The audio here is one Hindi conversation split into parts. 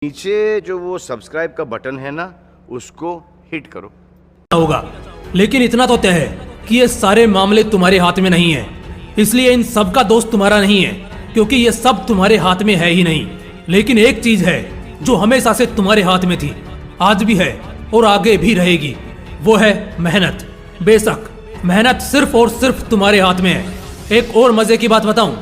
नीचे जो वो सब्सक्राइब का बटन है ना, उसको हिट करो। होगा, लेकिन इतना तो तय है कि ये सारे मामले तुम्हारे हाथ में नहीं है। इसलिए इन सब का दोष तुम्हारा नहीं है, क्योंकि ये सब तुम्हारे हाथ में है ही नहीं। लेकिन एक चीज है जो हमेशा से तुम्हारे हाथ में थी, आज भी है और आगे भी रहेगी, वो है मेहनत। बेशक मेहनत सिर्फ और सिर्फ तुम्हारे हाथ में है। एक और मजे की बात बताऊं,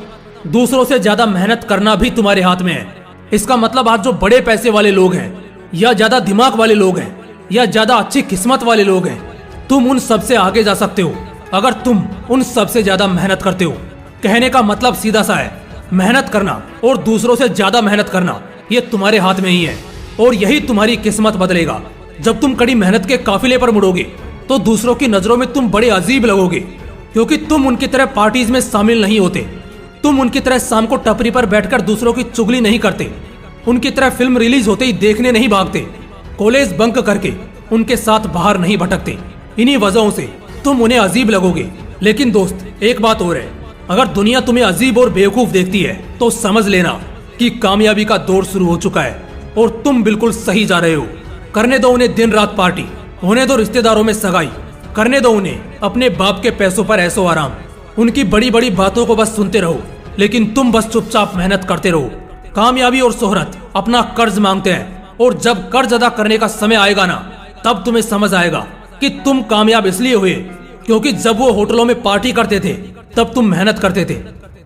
दूसरों से ज्यादा मेहनत करना भी तुम्हारे हाथ में है। इसका मतलब आज जो बड़े पैसे वाले लोग हैं, या ज्यादा दिमाग वाले लोग हैं, या ज्यादा अच्छी किस्मत वाले लोग हैं, तुम उन सब से आगे जा सकते हो अगर तुम उन सब से ज्यादा मेहनत करते हो। कहने का मतलब सीधा सा है, मेहनत करना और दूसरों से ज्यादा मेहनत करना ये तुम्हारे हाथ में ही है, और यही तुम्हारी किस्मत बदलेगा। जब तुम कड़ी मेहनत के काफिले पर मुड़ोगे तो दूसरों की नजरों में तुम बड़े अजीब लगोगे, क्योंकि तुम उनकी तरह पार्टीज में शामिल नहीं होते। तुम उनकी तरह शाम को टपरी पर बैठकर दूसरों की चुगली नहीं करते। उनकी तरह फिल्म रिलीज होते ही देखने नहीं भागते। कॉलेज बंक करके उनके साथ बाहर नहीं भटकते। इन्हीं वजहों से तुम उन्हें अजीब लगोगे। लेकिन दोस्त, एक बात और है, अगर दुनिया तुम्हें अजीब और बेवकूफ देखती है तो समझ लेना कि कामयाबी का दौर शुरू हो चुका है और तुम बिल्कुल सही जा रहे हो। करने दो उन्हें दिन रात पार्टी, होने दो रिश्तेदारों में सगाई, करने दो उन्हें अपने बाप के पैसों पर ऐशो आराम। उनकी बड़ी बड़ी बातों को बस सुनते रहो, लेकिन तुम बस चुपचाप मेहनत करते रहो। कामयाबी और शोहरत अपना कर्ज मांगते हैं, और जब कर्ज अदा करने का समय आएगा ना, तब तुम्हें समझ आएगा कि तुम कामयाब इसलिए हुए क्योंकि जब वो होटलों में पार्टी करते थे तब तुम मेहनत करते थे।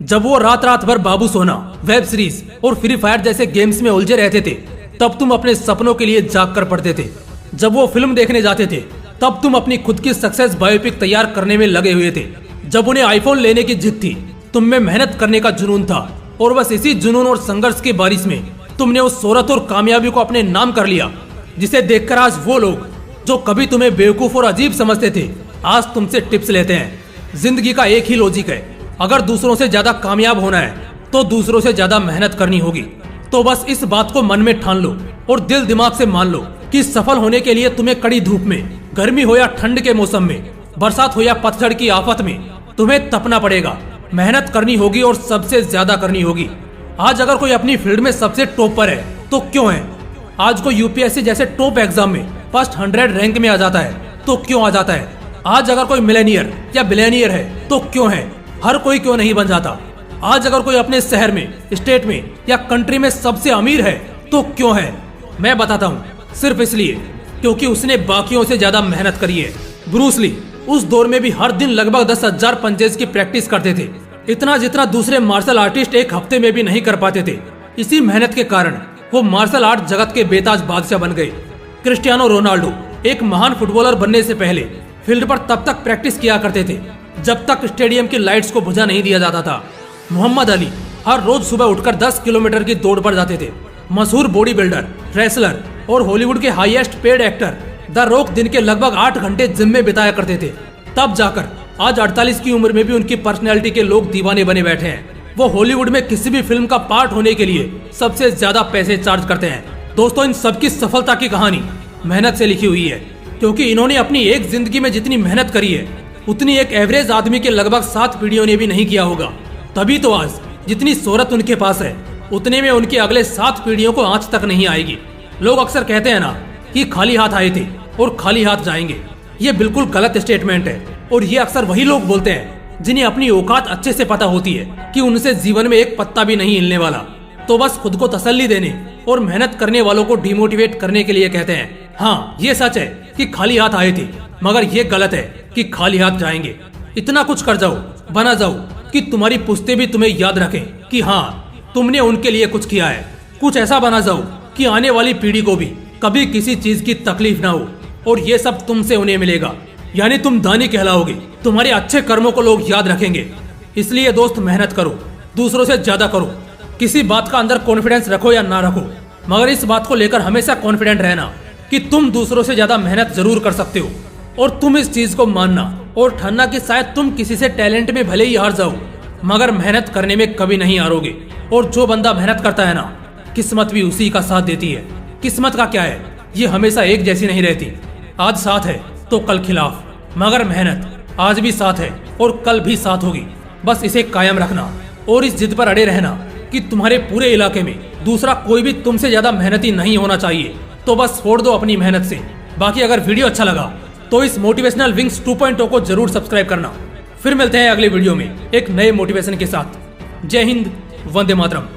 जब वो रात रात भर बाबू सोना, वेब सीरीज और फ्री फायर जैसे गेम्स में उलझे रहते थे तब तुम अपने सपनों के लिए जाग कर पड़ते थे। जब वो फिल्म देखने जाते थे तब तुम अपनी खुद की सक्सेस बायोपिक तैयार करने में लगे हुए थे। जब उन्हें आईफोन लेने की जिद थी, तुम में मेहनत करने का जुनून था, और बस इसी जुनून और संघर्ष की बारिश में तुमने उस शोहरत और कामयाबी को अपने नाम कर लिया, जिसे देखकर आज वो लोग जो कभी तुम्हें बेवकूफ और अजीब समझते थे, आज तुमसे टिप्स लेते हैं। जिंदगी का एक ही लॉजिक है, अगर दूसरों से ज्यादा कामयाब होना है तो दूसरों से ज्यादा मेहनत करनी होगी। तो बस इस बात को मन में ठान लो और दिल दिमाग से मान लो कि सफल होने के लिए तुम्हें कड़ी धूप में, गर्मी हो या ठंड के मौसम में, बरसात हो या पतझड़ की आफत में, तुम्हें तपना पड़ेगा, मेहनत करनी होगी और सबसे ज्यादा करनी होगी। आज अगर कोई अपनी फील्ड में सबसे टॉप पर है तो क्यों है? आज को यूपीएससी जैसे टॉप एग्जाम में फर्स्ट 100 रैंक में आ जाता है तो क्यों आ जाता है? आज अगर कोई मिलेनियर या बिलियनियर है तो क्यों है? हर कोई क्यों नहीं बन जाता? आज अगर कोई अपने शहर में, स्टेट में या कंट्री में सबसे अमीर है तो क्यों है? मैं बताता हूँ, सिर्फ इसलिए क्योंकि उसने बाकियों से ज्यादा मेहनत करी है। ब्रूस ली उस दौर में भी हर दिन लगभग 10,000 पंचेज की प्रैक्टिस करते थे, इतना जितना दूसरे मार्शल आर्टिस्ट एक हफ्ते में भी नहीं कर पाते थे। इसी मेहनत के कारण वो मार्शल आर्ट जगत के बेताज बादशाह बन गए। क्रिस्टियानो रोनाल्डो एक महान फुटबॉलर बनने से पहले फील्ड पर तब तक प्रैक्टिस किया करते थे जब तक स्टेडियम की लाइट्स को बुझा नहीं दिया जाता था। मोहम्मद अली हर रोज सुबह उठकर 10 किलोमीटर की दौड़ पर जाते थे। मशहूर बॉडी बिल्डर, रेसलर और हॉलीवुड के highest paid actor the rock दिन के लगभग 8 घंटे जिम में बिताया करते थे। तब जाकर आज 48 की उम्र में भी उनकी पर्सनैलिटी के लोग दीवाने बने बैठे हैं। वो हॉलीवुड में किसी भी फिल्म का पार्ट होने के लिए सबसे ज्यादा पैसे चार्ज करते हैं। दोस्तों, इन सबकी सफलता की कहानी मेहनत से लिखी हुई है, क्योंकि इन्होंने अपनी एक जिंदगी में जितनी मेहनत करी है उतनी एक एवरेज आदमी के लगभग 7 पीढ़ियों ने भी नहीं किया होगा। तभी तो आज जितनी शोहरत उनके पास है उतने में उनके अगले 7 पीढ़ियों को आंच तक नहीं आएगी। लोग अक्सर कहते हैं ना कि खाली हाथ आए थे और खाली हाथ जाएंगे। ये बिल्कुल गलत स्टेटमेंट है, और ये अक्सर वही लोग बोलते हैं जिन्हें अपनी औकात अच्छे से पता होती है कि उनसे जीवन में एक पत्ता भी नहीं हिलने वाला। तो बस खुद को तसल्ली देने और मेहनत करने वालों को डिमोटिवेट करने के लिए कहते हैं। हाँ, ये सच है कि खाली हाथ आए थे, मगर ये गलत है कि खाली हाथ जाएंगे। इतना कुछ कर जाओ, बना जाओ कि तुम्हारी पुश्ते भी तुम्हें याद रखें कि हाँ, तुमने उनके लिए कुछ किया है। कुछ ऐसा बना जाओ कि आने वाली पीढ़ी को भी कभी किसी चीज की तकलीफ ना हो, और ये सब तुमसे उन्हें मिलेगा। यानी तुम दानी कहलाओगे, तुम्हारे अच्छे कर्मों को लोग याद रखेंगे। इसलिए दोस्त, मेहनत करो, दूसरों से ज्यादा करो। किसी बात का अंदर कॉन्फिडेंस रखो या ना रखो, मगर इस बात को लेकर हमेशा कॉन्फिडेंट रहना कि तुम दूसरों से ज्यादा मेहनत जरूर कर सकते हो। और तुम इस चीज को मानना और ठानना कि शायद तुम किसी से टैलेंट में भले ही हार जाओ, मगर मेहनत करने में कभी नहीं हारोगे। और जो बंदा मेहनत करता है ना, किस्मत भी उसी का साथ देती है। किस्मत का क्या है, ये हमेशा एक जैसी नहीं रहती। आज साथ है तो कल खिलाफ, मगर मेहनत आज भी साथ है और कल भी साथ होगी। बस इसे कायम रखना और इस जिद पर अड़े रहना कि तुम्हारे पूरे इलाके में दूसरा कोई भी तुमसे ज्यादा मेहनती नहीं होना चाहिए। तो बस छोड़ दो अपनी मेहनत से। बाकी अगर वीडियो अच्छा लगा तो इस मोटिवेशनल विंग्स 2.0 को जरूर सब्सक्राइब करना। फिर मिलते हैं अगले वीडियो में एक नए मोटिवेशन के साथ। जय हिंद, वंदे मातरम।